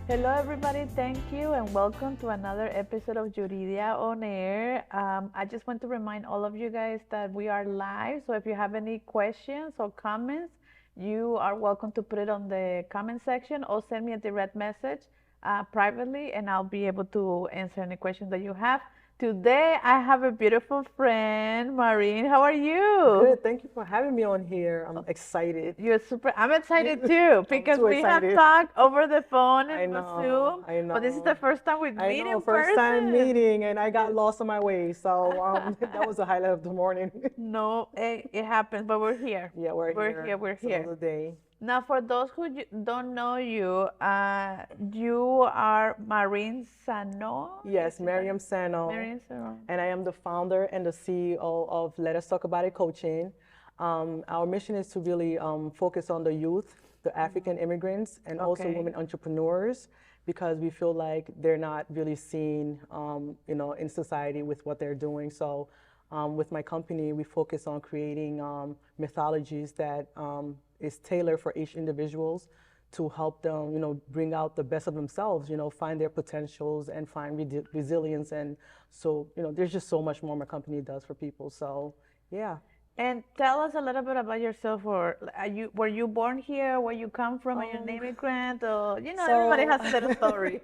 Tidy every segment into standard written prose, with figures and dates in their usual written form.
Hello, everybody. Thank you, and welcome to another episode of Yuridia On Air. I just want to remind all of you guys that we are live. So if you have any questions or comments, you are welcome to put it on the comment section or send me a direct message privately, and I'll be able to answer any questions that you have. Today, I have a beautiful friend, Mariem. How are you? Good. Thank you for having me on here. I'm excited. You're super. I'm excited too I'm because too we have excited. talked over the phone I and know. Zoom, I but this is the know. first time we I meet know. in First time person. meeting, and I got Yes. lost on my way. So that was the highlight of the morning. No, it happens, but we're here. Yeah, we're We're here. here. We're It's here. another day. Now, for those who don't know you, you are Mariem Sanoe. Yes, Is that Mariem Sanoe, Mariem Sanoe? and I am the founder and the CEO of Let Us Talk About It Coaching. Our mission is to really focus on the youth, the African immigrants, and also Okay. women entrepreneurs, because we feel like they're not really seen, in society with what they're doing. So, with my company, we focus on creating mythologies that is tailored for each individuals to help them, bring out the best of themselves, find their potentials and find resilience. And so, there's just so much more my company does for people. So, yeah. And tell us a little bit about yourself. Or are you were you born here? Where you come from? Are you an Um, immigrant? Or everybody so, has a little story.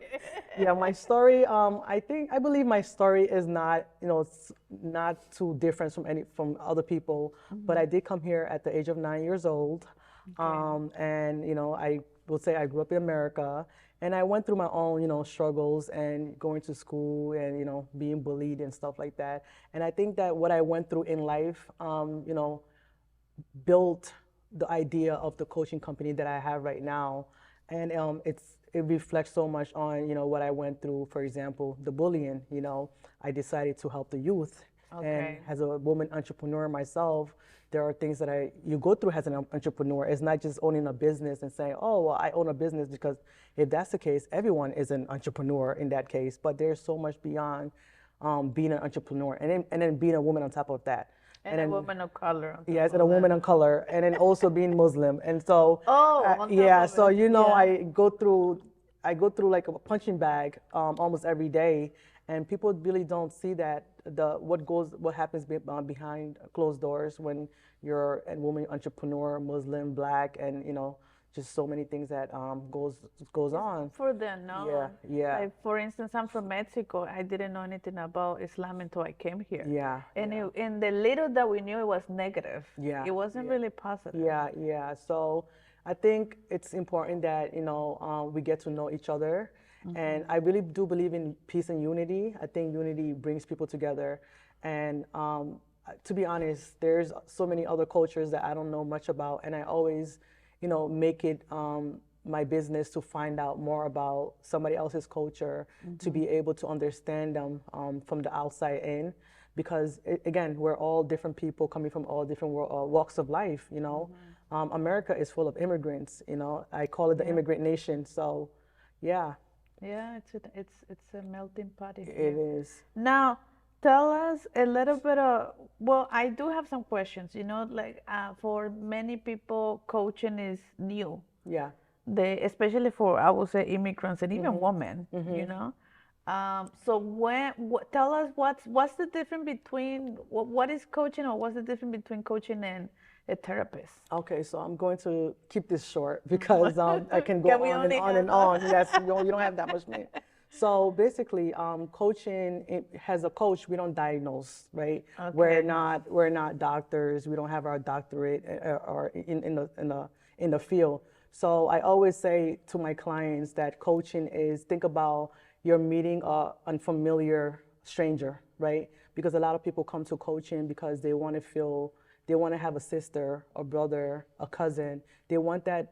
yeah, my story, I believe my story is not, it's not too different from other people, but I did come here at the age of 9 years old. Okay. And, I would say I grew up in America and I went through my own, struggles and going to school and, being bullied and stuff like that. And I think that what I went through in life, built the idea of the coaching company that I have right now, and it reflects so much on what I went through. For example, the bullying. I decided to help the youth, and Okay. as a woman entrepreneur myself, there are things that you go through as an entrepreneur. It's not just owning a business and saying, oh, well, I own a business, because if that's the case, everyone is an entrepreneur in that case. But there's so much beyond being an entrepreneur, and then being a woman on top of that. And And a then woman of color on top yes, and a of that. woman of color, and then also being Muslim. And so, Oh, on top yeah, of so it. Yeah. I go through like a punching bag almost every day, and people really don't see that what happens behind closed doors when you're a woman entrepreneur, Muslim, black, and just so many things that goes It's on. for them, Yeah, no. yeah, Like for instance, I'm from Mexico. I didn't know anything about Islam until I came here. yeah, And yeah, in the little that we knew, it was negative. yeah, It wasn't yeah. really positive. Yeah, yeah. So I think it's important that we get to know each other, and I really do believe in peace and unity. I think unity brings people together, and to be honest, there's so many other cultures that I don't know much about, and I always, make it my business to find out more about somebody else's culture, to be able to understand them from the outside in, because again, we're all different people coming from all different walks of life. America is full of immigrants. I call it the Yeah. immigrant nation. So, yeah, Yeah, it's a melting pot it here. is. Now, tell us a little bit of, well, I do have some questions. Like for many people, coaching is new. Yeah. Especially for, I would say, immigrants and even women, so tell us what's the difference between what is coaching, or what's the difference between coaching and a therapist? Okay, so I'm going to keep this short because I can go Can we on and only on have and on. Yes, you don't have that much minute. So basically, coaching has a coach. We don't diagnose, right? We're Okay. not doctors. We don't have our doctorate or in the field. So I always say to my clients that coaching is, think about you're meeting a unfamiliar stranger, right? Because a lot of people come to coaching because they want to have a sister, a brother, a cousin. They want that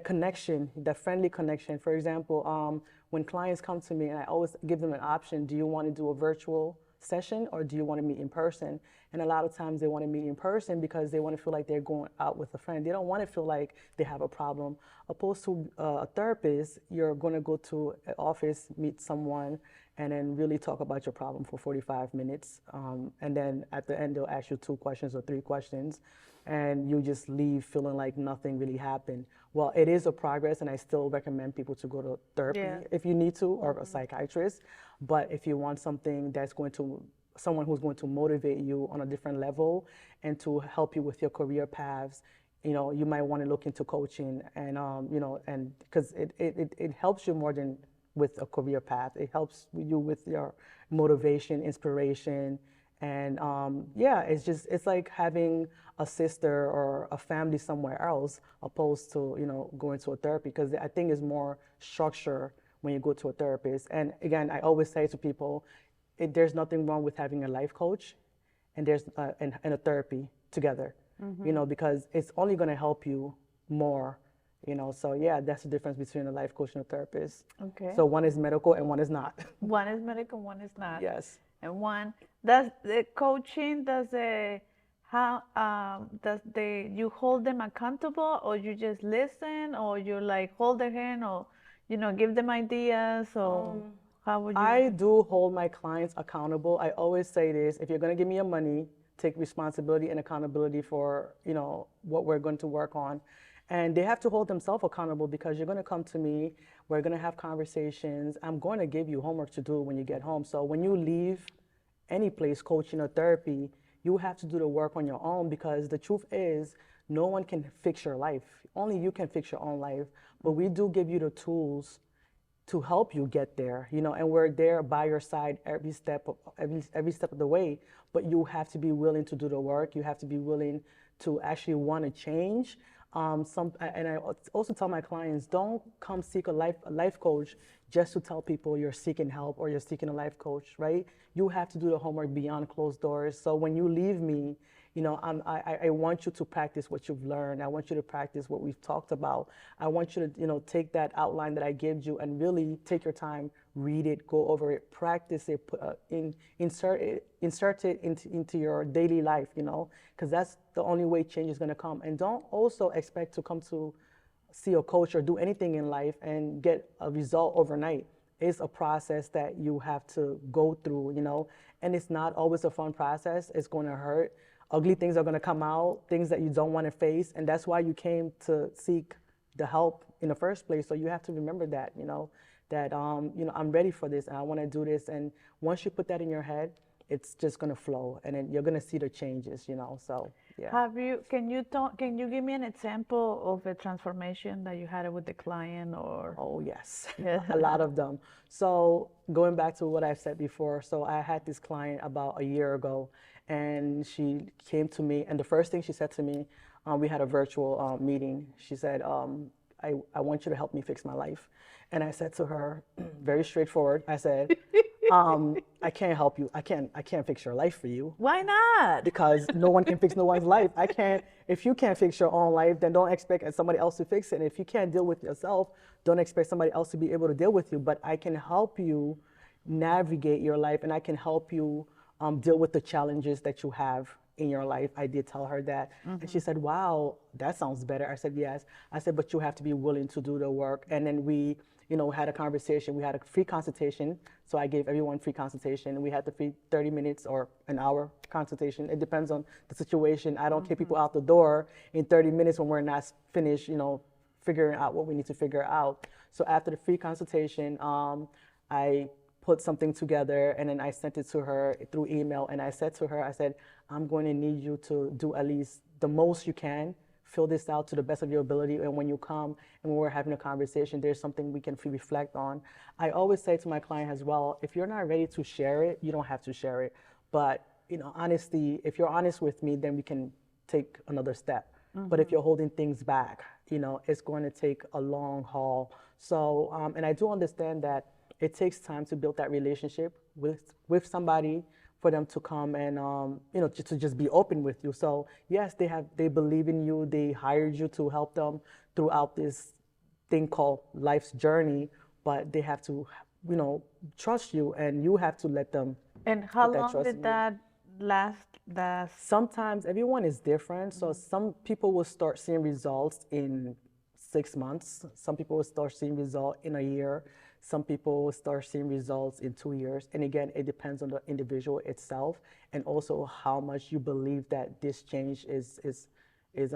connection, that friendly connection. For example, when clients come to me, and I always give them an option: do you want to do a virtual session or do you want to meet in person? And a lot of times they want to meet in person because they want to feel like they're going out with a friend. They don't want to feel like they have a problem. Opposed to a therapist, you're going to go to an office, meet someone, and then really talk about your problem for 45 minutes. And then at the end, they'll ask you 2 questions or 3 questions. and you just leave feeling like nothing really happened. Well, it is a progress, and I still recommend people to go to therapy Yeah. if you need to, or a psychiatrist. But if you want something that's going to, someone who's going to motivate you on a different level and to help you with your career paths, you might want to look into coaching, and and because it helps you more than with a career path. It helps you with your motivation, inspiration, and yeah, it's like having a sister or a family somewhere else, opposed to going to a therapy, because I think it's more structure when you go to a therapist. And again, I always say to people, there's nothing wrong with having a life coach and there's and a therapy together, because it's only going to help you more, so yeah, that's the difference between a life coach and a therapist. Okay. So one is medical and one is not. One is medical, one is not. Yes. And one does the coaching, does the how does the you hold them accountable, or you just listen, or you like hold their hand, or give them ideas, or how would you? I do hold my clients accountable. I always say this: if you're going to give me your money, take responsibility and accountability for what we're going to work on. And they have to hold themselves accountable, because you're going to come to me, we're going to have conversations, I'm going to give you homework to do when you get home. So when you leave any place, coaching or therapy, you have to do the work on your own, because the truth is, no one can fix your life. Only you can fix your own life. But we do give you the tools to help you get there, and we're there by your side every step of the way. But you have to be willing to do the work. You have to be willing to actually want to change. And I also tell my clients, don't come seek a life coach just to tell people you're seeking help or you're seeking a life coach, right? You have to do the homework beyond closed doors. So when you leave me, I want you to practice what you've learned. I want you to practice what we've talked about. I want you to, take that outline that I gave you and really take your time, read it, go over it, practice it, insert it into your daily life, because that's the only way change is going to come. And don't also expect to come to see a coach or do anything in life and get a result overnight. It's a process that you have to go through, and it's not always a fun process. It's going to hurt. Ugly things are going to come out, things that you don't want to face, and that's why you came to seek the help in the first place. So you have to remember that, that I'm ready for this and I want to do this. And once you put that in your head, it's just going to flow, and then you're going to see the changes, So yeah. Can you give me an example of a transformation that you had with the client, or? Oh, yes, a lot of them. So going back to what I've said before, so I had this client about a year ago, and she came to me, and the first thing she said to me, we had a virtual meeting. She said, I want you to help me fix my life. And I said to her, very straightforward, I said, I can't help you. I can't fix your life for you. Why not? Because no one can fix no one's life. If you can't fix your own life, then don't expect somebody else to fix it. And if you can't deal with yourself, don't expect somebody else to be able to deal with you. But I can help you navigate your life, and I can help you deal with the challenges that you have in your life. I did tell her that. And she said, wow, that sounds better. I said, yes. I said, but you have to be willing to do the work. And then we, had a conversation. We had a free consultation. So I gave everyone free consultation. We had the free 30 minutes or an hour consultation. It depends on the situation. I don't kick people out the door in 30 minutes when we're not finished, figuring out what we need to figure out. So after the free consultation, I put something together, and then I sent it to her through email. And I said to her, I said, I'm going to need you to do at least the most you can, fill this out to the best of your ability. And when you come and when we're having a conversation, there's something we can reflect on. I always say to my client as well, if you're not ready to share it, you don't have to share it. But, honesty, if you're honest with me, then we can take another step. But if you're holding things back, it's going to take a long haul. So, and I do understand that it takes time to build that relationship with somebody, for them to come and to just be open with you. So yes, they believe in you. They hired you to help them throughout this thing called life's journey, but they have to trust you, and you have to let them. And how long did that last? Sometimes everyone is different. So some people will start seeing results in 6 months. Some people will start seeing results in a year. Some people will start seeing results in 2 years. And again, it depends on the individual itself, and also how much you believe that this change is is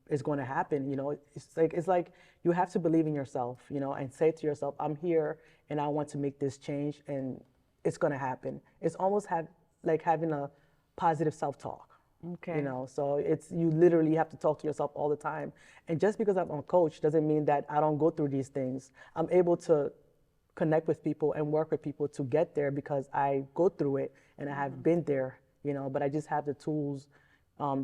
is going to happen. You know, it's like you have to believe in yourself, you know, and say to yourself, I'm here and I want to make this change, and it's going to happen. It's almost like having a positive self-talk. You Okay. know, so it's you literally have to talk to yourself all the time. And just because I'm a coach doesn't mean that I don't go through these things. I'm able to connect with people and work with people to get there because I go through it and I have been there, you know, but I just have the tools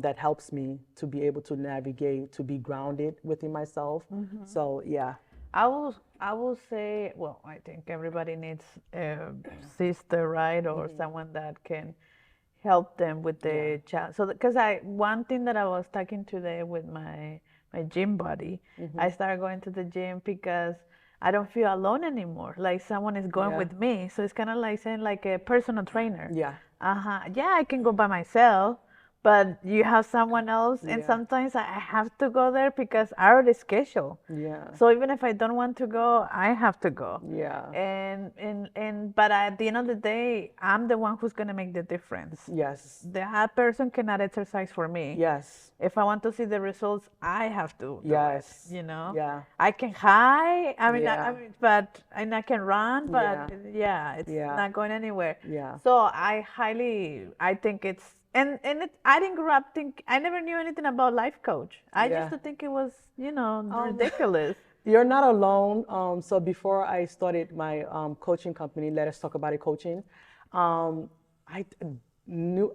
that helps me to be able to navigate, to be grounded within myself. So yeah. I will say, well, I think everybody needs a sister, right, or someone that can help them with Yeah. the child. So because I one thing that I was talking today with my gym buddy, I started going to the gym because I don't feel alone anymore. Like someone is going Yeah. with me. So it's kind of like saying like a personal trainer. Yeah. Uh-huh. Yeah, I can go by myself, but you have someone else, and Yeah. sometimes I have to go there because I already schedule. Yeah. So even if I don't want to go, I have to go. Yeah. And but at the end of the day, I'm the one who's gonna make the difference. Yes. The other person cannot exercise for me. Yes. If I want to see the results, I have to do it, Yes. you know. Yeah. I can hide, I Yeah. mean, but and I can run, but Yeah. yeah, it's Yeah. not going anywhere. Yeah. So I think it's, I didn't grow up I never knew anything about life coach. I used Yeah. to think it was, Um, ridiculous. you're not alone. So before I started my coaching company, Let Us Talk About It Coaching, um, I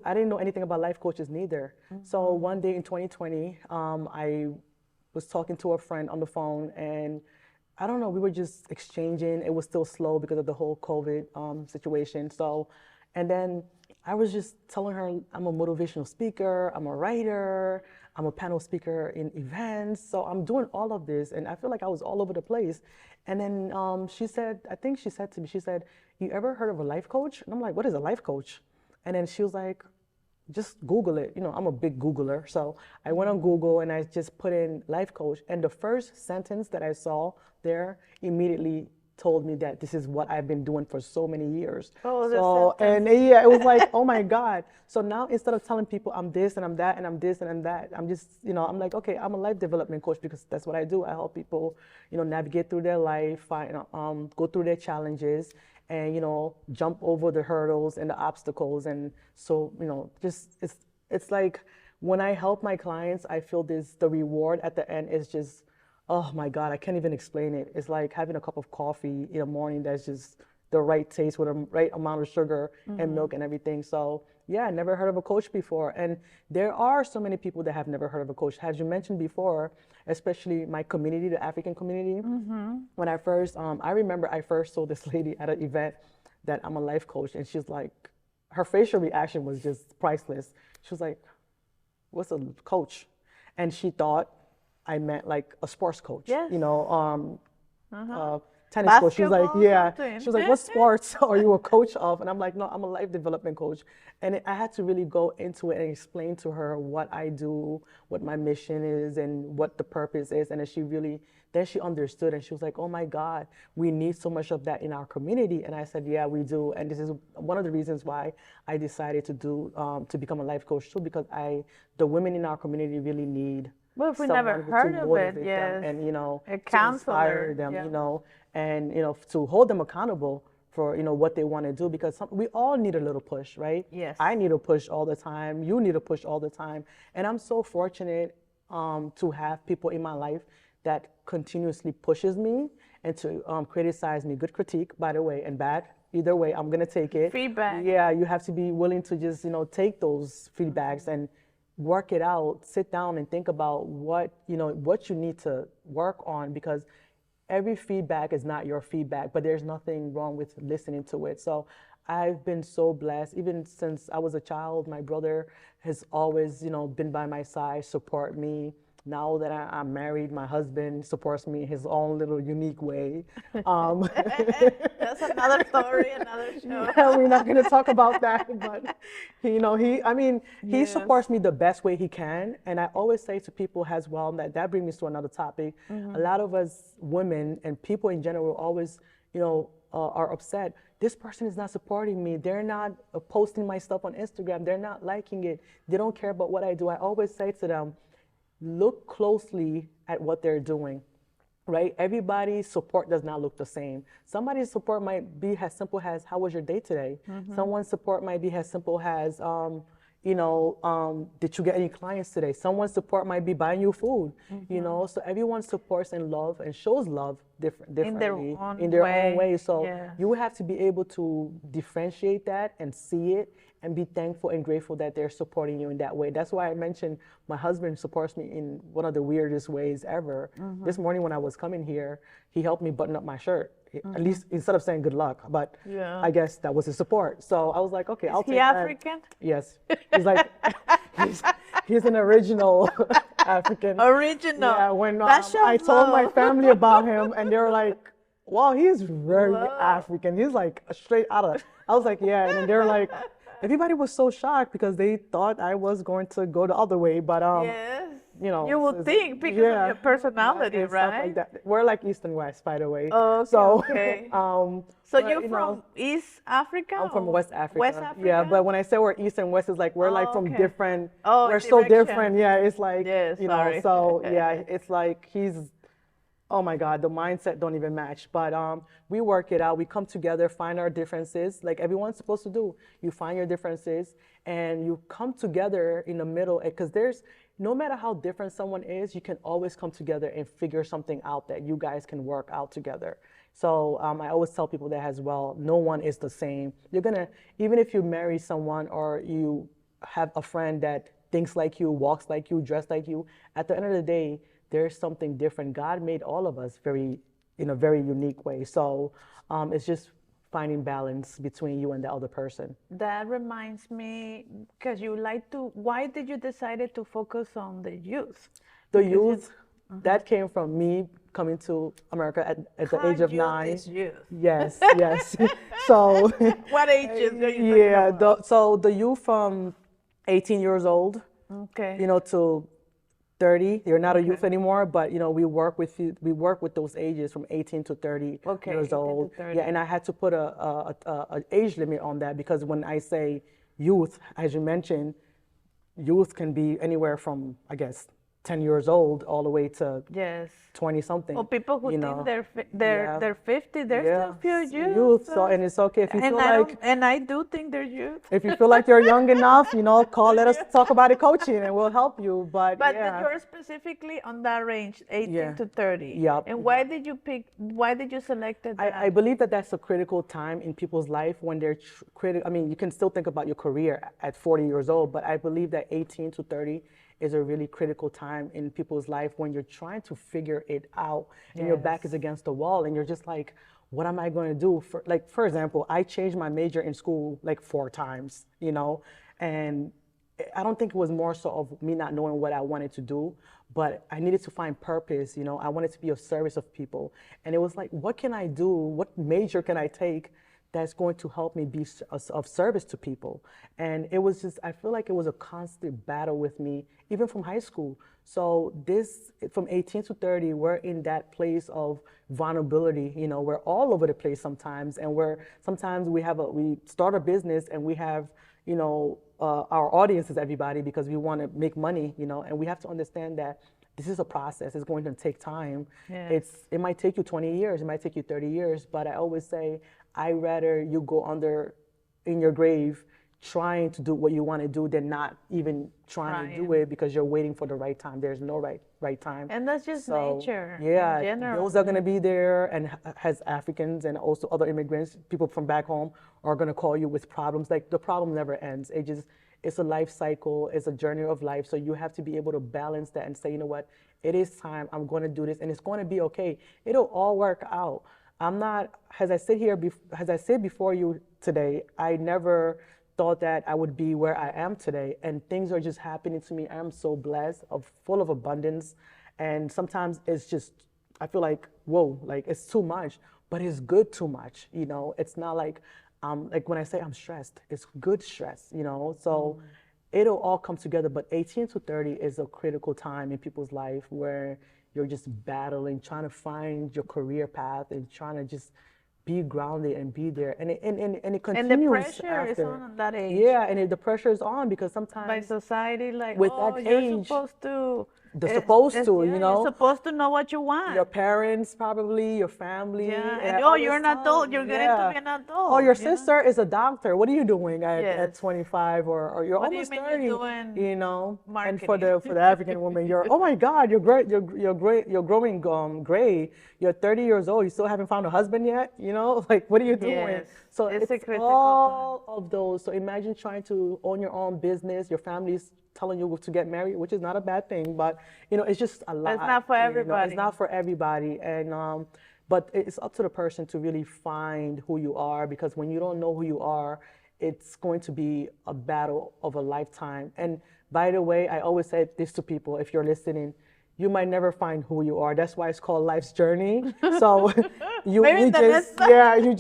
I didn't know anything about life coaches neither. So one day in 2020, I was talking to a friend on the phone, and I don't know, we were just exchanging. It was still slow because of the whole COVID situation. So, and then I was just telling her I'm a motivational speaker, I'm a writer, I'm a panel speaker in events. So I'm doing all of this, and I feel like I was all over the place. And then she said, I think she said to me, she said, "You ever heard of a life coach?" And I'm like, "What is a life coach?" And then she was like, just Google it. You know, I'm a big Googler. So I went on Google and I just put in life coach. And the first sentence that I saw there immediately told me that this is what I've been doing for so many years. Oh, the So, sentence. and yeah, it was like, oh my God. So now instead of telling people I'm this and I'm that and I'm this and I'm that, I'm just, you know, I'm like, okay, I'm a life development coach because that's what I do. I help people, you know, navigate through their life, go through their challenges and, you know, jump over the hurdles and the obstacles. And so, you know, just it's like when I help my clients, I feel the reward at the end is just, oh my God, I can't even explain it. It's like having a cup of coffee in the morning that's just the right taste with the right amount of sugar and milk and everything. So yeah, I never heard of a coach before. And there are so many people that have never heard of a coach. As you mentioned before, especially my community, the African community, when I first, I remember I first saw this lady at an event that I'm a life coach, and she's like, her facial reaction was just priceless. She was like, "What's a coach?" And she thought I meant like a sports coach, Yes. you know, Uh-huh. tennis coach. She was like, Basketball or yeah. something. She was like, what sports are you a coach of? And I'm like, no, I'm a life development coach. And I had to really go into it and explain to her what I do, what my mission is, and what the purpose is. And then she understood, and she was like, oh my God, we need so much of that in our community. And I said, yeah, we do. And this is one of the reasons why I decided to become a life coach too, because the women in our community really need Well, if we never someone to heard of it, motivate them yes. and, you know, A to inspire counselor, them, yeah. you know, and, you know, to hold them accountable for, you know, what they want to do, because we all need a little push, right? Yes. I need a push all the time. You need a push all the time. And I'm so fortunate to have people in my life that continuously pushes me and to criticize me. Good critique, by the way, and bad. Either way, I'm gonna take it. Feedback. Yeah, you have to be willing to just, you know, take those feedbacks and work it out. Sit down and think about what you need to work on, because every feedback is not your feedback, but there's nothing wrong with listening to it. So I've been so blessed. Even since I was a child, my brother has always, you know, been by my side, support me. Now that I'm married, my husband supports me in his own little unique way. Um, That's another story, another show. yeah, we're not going to talk about that, but you know, I mean, he Yes. supports me the best way he can. And I always say to people as well that brings me to another topic. A lot of us women and people in general always, you know, are upset. This person is not supporting me. They're not posting my stuff on Instagram. They're not liking it. They don't care about what I do. I always say to them, look closely at what they're doing, right? Everybody's support does not look the same. Somebody's support might be as simple as, how was your day today? Someone's support might be as simple as, did you get any clients today? Someone's support might be buying you food, so everyone supports and love and shows love differently in their own way. So you have to be able to differentiate that and see it and be thankful and grateful that they're supporting you in that way. That's why I mentioned my husband supports me in one of the weirdest ways ever. This morning when I was coming here, he helped me button up my shirt. At least instead of saying good luck, but I guess that was his support. So I was like, okay, I'll take that. Is he African? Yes. He's like, he's an original African. Original. Yeah, when I told my family about him and they were like, wow, he's very African. He's like straight out of, I was like, yeah. And then they're like, everybody was so shocked because they thought I was going to go the other way, but yes. You would think because of your personality, right? Like that. We're like East and West, by the way. Oh, okay. So you're from East Africa? I'm from West Africa. West Africa? Yeah, but when I say we're East and West, it's like we're like from different. Oh, we're so different. Yeah, it's like So yeah, it's like he's. Oh my God, the mindset don't even match. But we work it out. We come together, find our differences, like everyone's supposed to do. You find your differences and you come together in the middle, because no matter how different someone is, you can always come together and figure something out that you guys can work out together. So I always tell people that as well. No one is the same. Even if you marry someone or you have a friend that thinks like you, walks like you, dressed like you, at the end of the day, there's something different. God made all of us in a very unique way. So it's just finding balance between you and the other person. That reminds me, because why did you decide to focus on the youth? The youth, that came from me coming to America at the age of 9. Is youth. Yes, yes. So what ages are you talking about? So the youth from 18 years old, to 30. You're not a youth anymore, but we work with those ages from 18 to 30 years old. Yeah, and I had to put a age limit on that, because when I say youth, as you mentioned, youth can be anywhere from, I guess, 10 years old all the way to 20 something. Well, people who think they're 50, they're still youth. So and it's okay if you feel like. And I do think they're youth. If you feel like you're young enough, let us talk about it, coaching, and we'll help you. But you're specifically on that range, 18 to 30. Yeah. And why did you select that? I believe that that's a critical time in people's life when they're critical. I mean, you can still think about your career at 40 years old, but I believe that 18 to 30 is a really critical time in people's life when you're trying to figure it out and your back is against the wall and you're just like, what am I going to do? For example, I changed my major in school like 4 times, and I don't think it was more so of me not knowing what I wanted to do, but I needed to find purpose. I wanted to be of service of people. And it was like, what can I do? What major can I take that's going to help me be of service to people? And it was just, I feel like it was a constant battle with me, even from high school. So from 18 to 30, we're in that place of vulnerability. We're all over the place sometimes. And sometimes we start a business and we have, our audience is everybody because we want to make money, and we have to understand that this is a process. It's going to take time. It might take you 20 years. It might take you 30 years. But I always say, I'd rather you go under in your grave trying to do what you want to do than not even trying to do it because you're waiting for the right time. There's no right time. And that's just nature. Yeah, in general. Those are going to be there, and as Africans and also other immigrants, people from back home are going to call you with problems. Like, the problem never ends. It's a life cycle. It's a journey of life. So you have to be able to balance that and say, you know what, it is time. I'm going to do this, and it's going to be okay. It'll all work out. I'm not, as I said before you today, I never thought that I would be where I am today, and things are just happening to me. I am so blessed, full of abundance, and sometimes it's just, I feel like, whoa, like it's too much, but it's good too much, It's not like when I say I'm stressed, it's good stress, So it'll all come together, but 18 to 30 is a critical time in people's life where you're just battling, trying to find your career path and trying to just be grounded and be there. And it continues. And the pressure after. is on that age. Yeah, and the pressure is on because sometimes by society, like, with oh, that you're age, supposed to they're supposed to, yeah, you're supposed to know what you your want. parents probably, your family, Yeah, and and I oh, always you're an tell, adult. You're getting to yeah, be an oh, your adult, you know? sister is a doctor. What are you doing Yes. at 25 or you're What do you almost mean you're 30, doing you know? And for marketing? the African woman, you're, oh my God, you're great, you're growing gray. You're 30 years old. You still haven't found a husband yet, you know? Like, what are you doing? Yes, So it's a it's critical time. all of those. So imagine trying to own your own business. Your family's telling you to get married, which is not a bad thing, but you know, it's just a But it's lot. not for You know, it's everybody. not for everybody, and but it's up to the person to really find who you are, because when you don't know who you are, it's going to be a battle of a lifetime. And by the way, I always say this to people: if you're listening, you might never find who you are. That's why it's called life's journey. So Maybe you the next just, time. yeah, you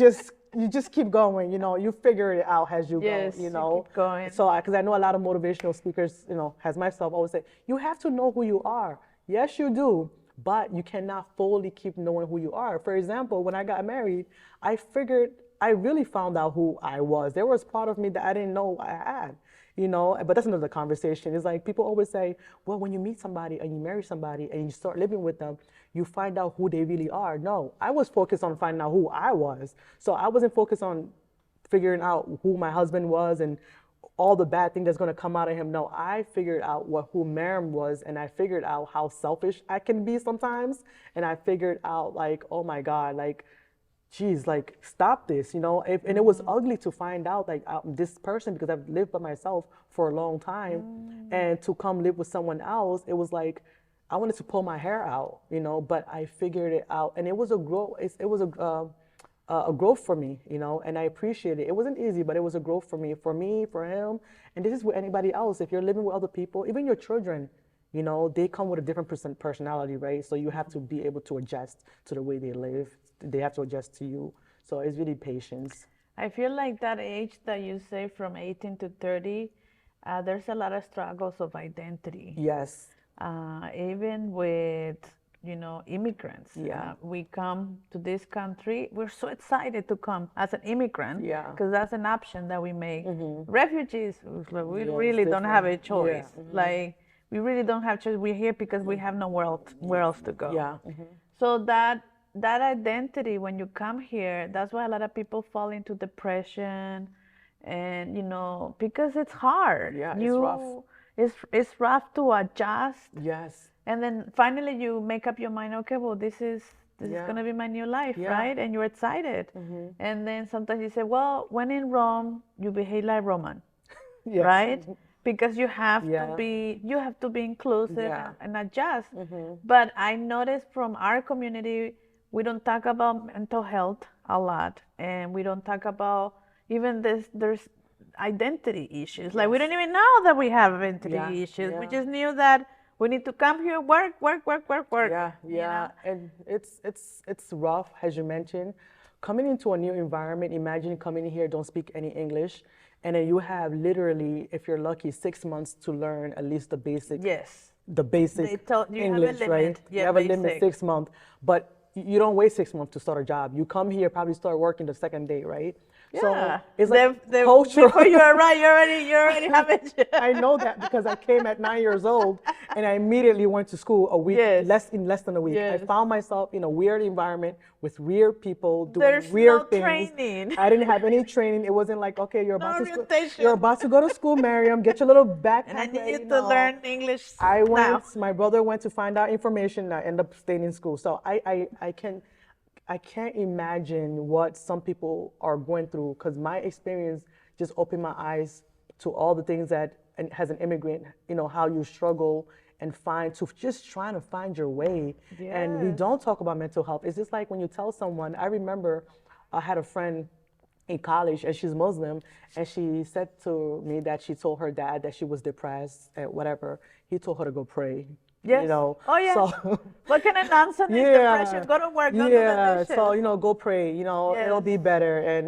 just keep going. You know, you figure it out as you go. Yes, You you know, keep going. so because I know a lot of motivational speakers, you know, as myself, always say you have to know who you are. Yes, you do, but you cannot fully keep knowing who you are. For example, when I got married, I figured I really found out who I was. There was part of me that I didn't know I had, you know, but that's another conversation. It's like people always say, well, when you meet somebody and you marry somebody and you start living with them, you find out who they really are. No, I was focused on finding out who I was. So I wasn't focused on figuring out who my husband was and all the bad thing that's going to come out of him. No, I figured out who Mariem was, and I figured out how selfish I can be sometimes, and I figured out like, oh my God, like, geez, like stop this, you know. And it was ugly to find out like this person, because I've lived by myself for a long time, and to come live with someone else, it was like I wanted to pull my hair out, you know. But I figured it out, and it was a growth. It was a growth for me, you know, and I appreciate it. It wasn't easy, but it was a growth for me, for him, and this is with anybody else. If you're living with other people, even your children, you know, they come with a different personality, right? So you have to be able to adjust to the way they live. They have to adjust to you. So it's really patience. I feel like that age that you say from 18 to 30, there's a lot of struggles of identity. Yes. Even with, you know, immigrants. Yeah. We come to this country, we're so excited to come as an immigrant Yeah. because that's an option that we make. Refugees, we Yeah, it's really don't have a different. choice. Yeah. Like, we really don't have choice. We're here because we have where else to go. Yeah. So that identity, when you come here, that's why a lot of people fall into depression, and you know, because it's hard. Yeah, it's rough. It's rough to adjust, Yes. and then finally you make up your mind. Okay, well, this is Yeah. gonna be my new life, Yeah. right? And you're excited. And then sometimes you say, well, when in Rome, you behave like Roman, Yes. right? Because you have Yeah. to be inclusive Yeah. and adjust. But I noticed from our community, we don't talk about mental health a lot, and we don't talk about even this. There's identity issues. Like, we don't even know that we have identity Yeah, issues. We yeah. just knew that we need to come here, work, work, work, work, work. Yeah, you yeah, know? and it's rough, as you mentioned. Coming into a new environment, imagine coming in here, don't speak any English, and then you have literally, if you're lucky, 6 months to learn at least Yes. the basic They told you have a English, limit. right? Yeah, you have a limit, basic. 6 months, but you don't wait 6 months to start a job. You come here, probably start working the second day, right? So Yeah. it's like The cultural. before you arrive, you already have it. I know that because I came at 9 years old and I immediately went to school a week, Yes. in less than a week. I Yes. found myself in a weird environment with weird people doing There's weird no things. training. I didn't have any training. It wasn't like, okay, No orientation. you're about to go to school, Mariem. Get your little backpack And I need ready. you to No. learn English I now. went. My brother went to find out information. And I ended up staying in school. So I can't imagine what some people are going through, because my experience just opened my eyes to all the things that, and as an immigrant, you know, how you struggle and just trying to find your way. And we Yes. don't talk about mental health. It's just like when you tell someone. I remember I had a friend in college, and she's Muslim, and she said to me that she told her dad that she was depressed and whatever. He told her to go pray. Yes. You know. Oh, yeah. So What kind of nonsense is depression? Go to work, go do the yeah. dishes. So, you know, go pray. You know, it'll Yes. be better. And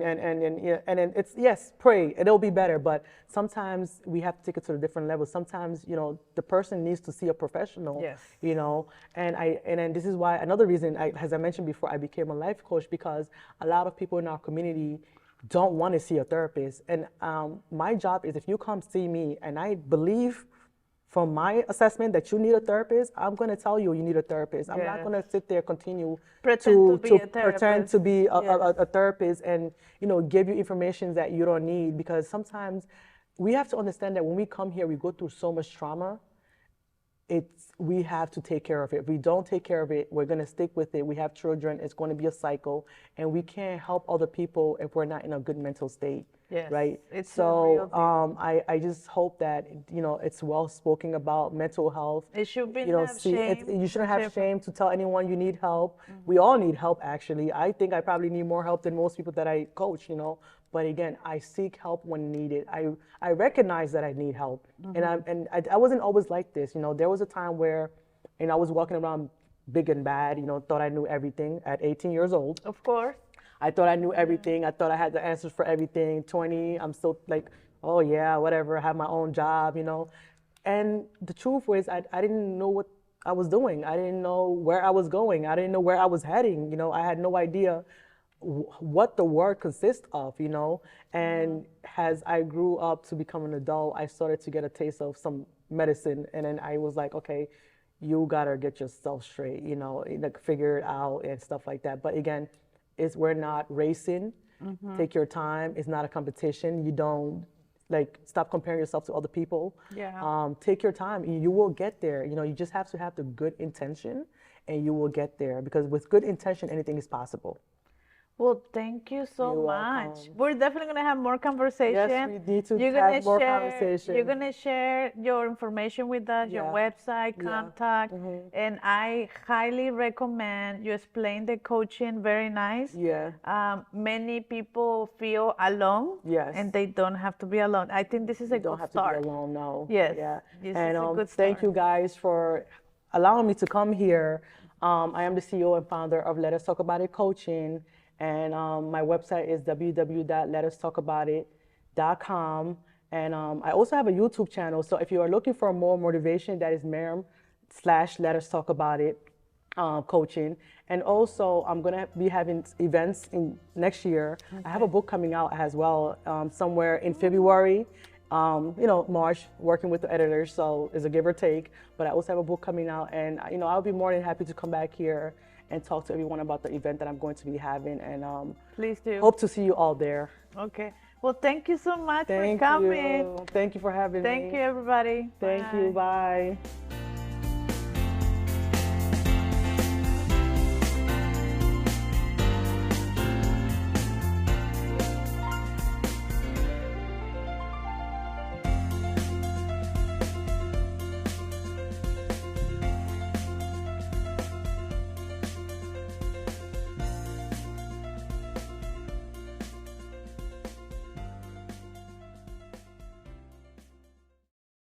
yeah, and then it's, yes, pray. It'll be better. But sometimes we have to take it to a different level. Sometimes, you know, the person needs to see a professional. Yes. You know, and then this is why another reason, as I mentioned before, I became a life coach, because a lot of people in our community don't want to see a therapist. And my job is, if you come see me, and I believe from my assessment that you need a therapist, I'm going to tell you need a therapist. I'm not Yes. going to sit there continue Pretend to be a pretend to therapist. be Yes. a therapist and give you information that you don't need, because sometimes we have to understand that when we come here we go through so much trauma. We have to take care of it. If we don't take care of it, we're going to stick with it. We have children, it's going to be a cycle, and we can't help other people if we're not in a good mental state. Yes, Right. it's a real So deal. I just hope that it's well spoken about mental health. It should be not See, shame you to shouldn't have share. shame to tell anyone you need help. We all need help, actually. I think I probably need more help than most people that I coach. But again, I seek help when needed. I recognize that I need help, and I wasn't always like this. There was a time where, I was walking around big and bad. Thought I knew everything at 18 years old. Of course. I thought I knew everything. I thought I had the answers for everything. 20, I'm still like, oh yeah, whatever. I have my own job. And the truth was, I didn't know what I was doing. I didn't know where I was going. I didn't know where I was heading. I had no idea what the world consists of. And as I grew up to become an adult, I started to get a taste of some medicine. And then I was like, okay, you gotta get yourself straight, like figure it out and stuff like that. But again, we're not racing. Take your time. It's not a competition. You don't stop comparing yourself to other people. Yeah. Take your time. You will get there. You just have to have the good intention, and you will get there, because with good intention, anything is possible. Well, thank you so You're much. welcome. We're definitely gonna have more conversation. Yes, we need to You're gonna have more share. You're conversation. gonna share your information with us, your Yeah. website, Yeah. contact, and I highly recommend you explain the coaching very nice. Yeah. Many people feel alone, Yes. and they don't have to be alone. I think this is a You don't good have start. to be alone, no. Yes, Yeah. this And is a good thank start. you guys for allowing me to come here. I am the CEO and founder of Let Us Talk About It Coaching. And my website is www.letustalkaboutit.com. And I also have a YouTube channel. So if you are looking for more motivation, that is Mariem/Let Us Talk About It coaching. And also, I'm going to be having events in next year. I have a book coming out as well, somewhere in February. March, working with the editors, so it's a give or take. But I also have a book coming out, and I'll be more than happy to come back here and talk to everyone about the event that I'm going to be having. And Please do. hope to see you all there. Okay. Well, thank you so much Thank for coming. you. Thank you for having me. Thank you, everybody. Thank you. Bye.